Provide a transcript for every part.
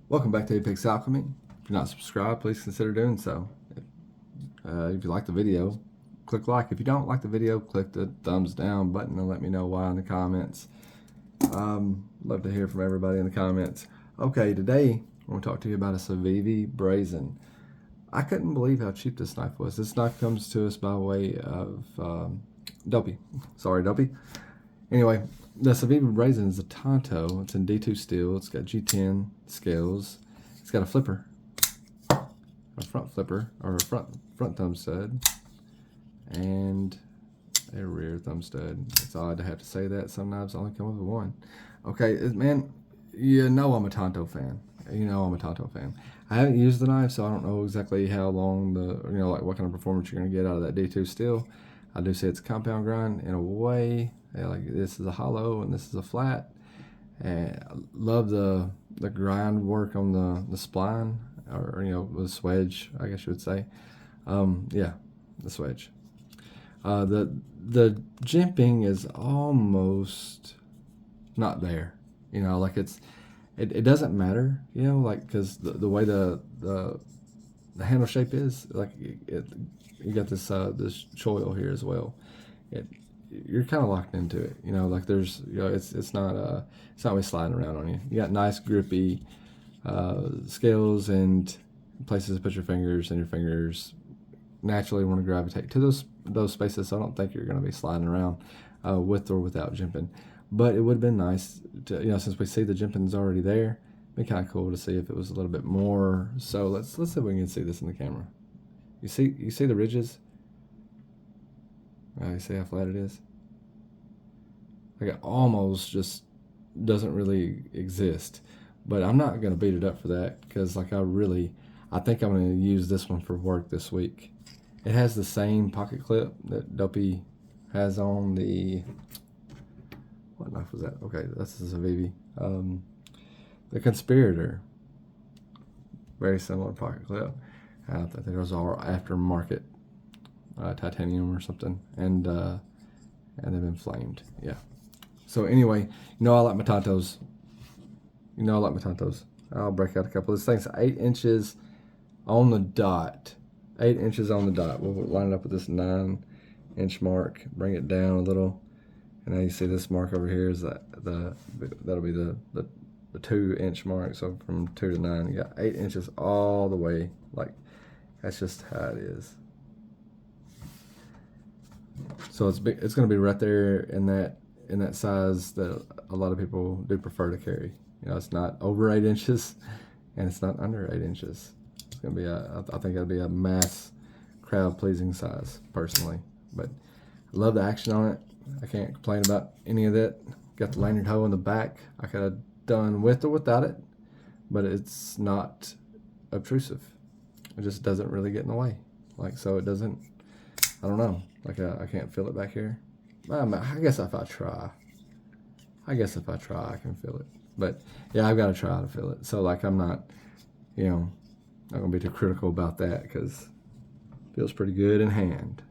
Welcome back to Apex Alchemy. If you're not subscribed, please consider doing so. If you like the video, click like. If you don't like the video, click the thumbs down button and let me know why in the comments. Love to hear from everybody in the comments. Okay, today I want to talk to you about a Civivi Brazen. I couldn't believe how cheap this knife was. This knife comes to us by way of Dopey. Sorry, Dopey. Anyway, the Civivi Brazen is a tanto. It's in D2 steel. It's got G10 scales. It's got a flipper, a front flipper, or a front thumb stud, and a rear thumb stud. It's odd to have to say that. Some knives only come with one. Okay, man, you know I'm a tanto fan. You know I'm a tanto fan. I haven't used the knife, so I don't know exactly how long like what kind of performance you're going to get out of that D2 steel. I do say it's a compound grind in a way. Like this is a hollow and this is a flat. And I love the grind work on the spline, or the swedge, I guess you would say. Yeah, the swedge. The jimping is almost not there. Like it doesn't matter. Like because the way the handle shape is, like you got this choil here as well. You're kind of locked into it. Like there's it's not really sliding around on you. You got nice grippy scales and places to put your fingers, and your fingers naturally want to gravitate to those spaces. So I don't think you're going to be sliding around with or without jimping. But it would have been nice to, since we see the jimping's already there, it'd be kind of cool to see if it was a little bit more. So let's see if we can see this in the camera. You see the ridges? You see how flat it is? Like it almost just doesn't really exist. But I'm not going to beat it up for that, because like I think I'm going to use this one for work this week. It has the same pocket clip that Dopey has on the, what knife was that? Okay, that's the Civivi. The Conspirator. Very similar pocket clip. I think those are aftermarket titanium or something, and they've been flamed. Yeah. So anyway, I like my tantos. I'll break out a couple. This thing's 8 inches on the dot. 8 inches on the dot. We'll line it up with this 9-inch mark. Bring it down a little, and now you see this mark over here is that'll be the 2-inch mark. So from 2 to 9, you got 8 inches all the way. Like that's just how it is. So it's going to be right there in that size that a lot of people do prefer to carry. It's not over 8 inches, and it's not under 8 inches. It's going to be I think it'll be a mass crowd pleasing size personally. But I love the action on it. I can't complain about any of that. Got the lanyard hoe in the back. I could have done with or without it, but it's not obtrusive. It just doesn't really get in the way. Like, so it doesn't, I don't know. Like I can't feel it back here. I guess if I try, I can feel it. But yeah, I've got to try to feel it. So like I'm not, not gonna be too critical about that, because it feels pretty good in hand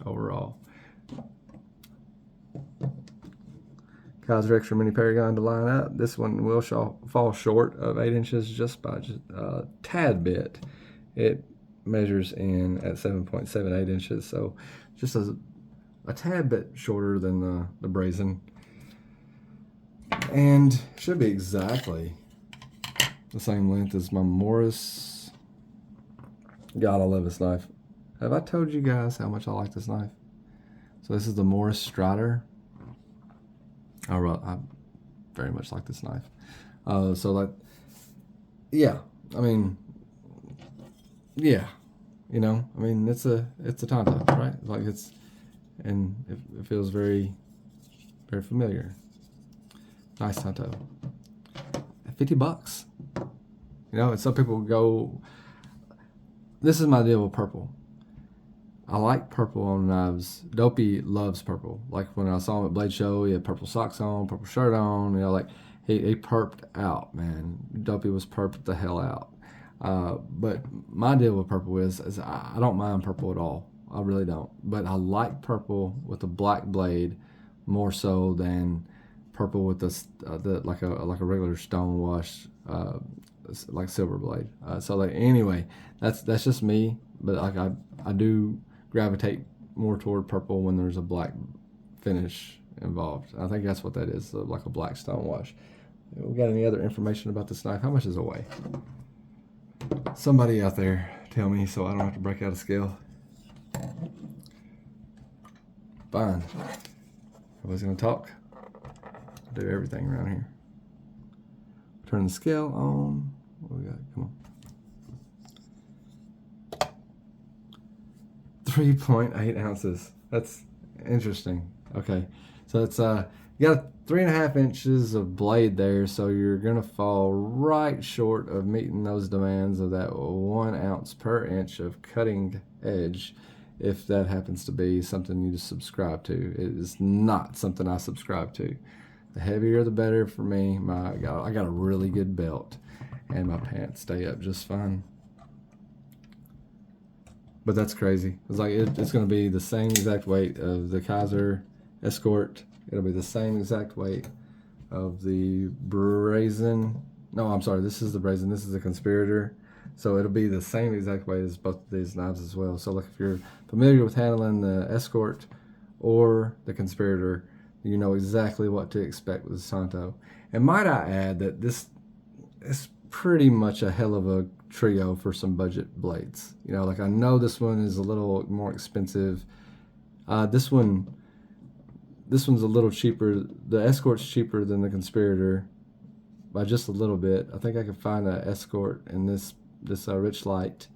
overall. Kaiser Extra Mini Paragon to line up. This one will fall short of 8 inches just by a tad bit. It measures in at 7.78 inches, so just a tad bit shorter than the Brazen, and should be exactly the same length as my Morris. God, I love this knife. Have I told you guys how much I like this knife? So this is the Morris Strider. I very much like this knife. So like, yeah, I mean, yeah, I mean, it's a tanto, right? Like and it feels very, very familiar. Nice tanto. $50. And some people go, this is my deal with purple. I like purple on knives. Dopey loves purple. Like when I saw him at Blade Show, he had purple socks on, purple shirt on. Like he perped out, man. Dopey was perped the hell out. But my deal with purple is I don't mind purple at all. I really don't. But I like purple with a black blade more so than purple with the like a regular stone wash like silver blade. So like anyway, that's just me, but like I do gravitate more toward purple when there's a black finish involved. I think that's what that is, like a black stone wash. We got any other information about this knife? How much does it weigh? Somebody out there tell me so I don't have to break out a scale. Fine. Nobody's gonna talk. Do everything around here. Turn the scale on. What we got? Come on. 3.8 ounces. That's interesting. Okay, so it's you got 3.5 inches of blade there, so you're gonna fall right short of meeting those demands of that 1 ounce per inch of cutting edge, if that happens to be something you subscribe to. It is not something I subscribe to. The heavier the better for me. I got a really good belt, and my pants stay up just fine. But that's crazy. It's like it's going to be the same exact weight of the Kaiser Escort. It'll be the same exact weight of the Brazen. No, I'm sorry. This is the Brazen. This is the Conspirator. So it'll be the same exact weight as both of these knives as well. So like if you're familiar with handling the Escort or the Conspirator, you know exactly what to expect with the Tanto. And might I add that this is pretty much a hell of a trio for some budget blades. You know, like I know this one is a little more expensive. This one's a little cheaper. The Escort's cheaper than the Conspirator by just a little bit. I think I could find an Escort in this Rich Light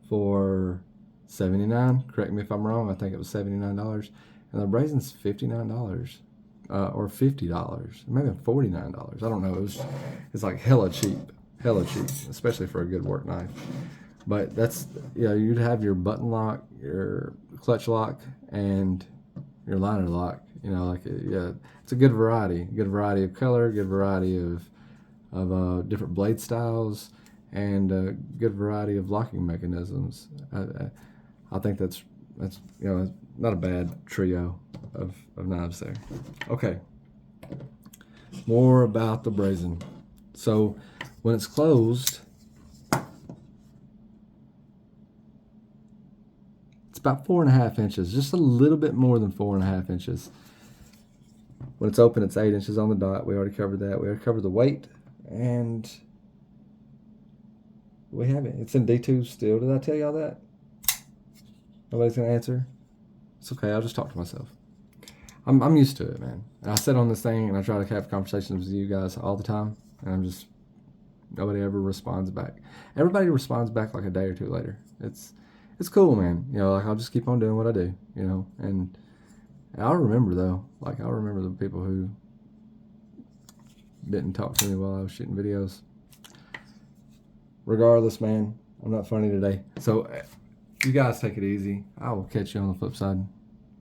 for $79. Correct me if I'm wrong. I think it was $79. And the Brazen's $59. Or $50, maybe $49. I don't know. It's like hella cheap, especially for a good work knife. But that's, you know, you'd have your button lock, your clutch lock, and your liner lock. You know, like yeah, it's a good variety of color, good variety of different blade styles, and a good variety of locking mechanisms. I think that's you know, not a bad trio of knives there. Okay, more about the Brazen. So when it's closed, it's about 4.5 inches, just a little bit more than 4.5 inches. When it's open, it's 8 inches on the dot. We already covered that. We already covered the weight, and we have it. It's in D2 still. Did I tell y'all that? Nobody's gonna answer? It's okay, I'll just talk to myself. I'm used to it, man. I sit on this thing and I try to have conversations with you guys all the time, and nobody ever responds back. Everybody responds back like a day or two later. It's cool, man. You know, like I'll just keep on doing what I do, you know, and I'll remember though. Like I'll remember the people who didn't talk to me while I was shooting videos. Regardless, man, I'm not funny today. So you guys take it easy. I will catch you on the flip side.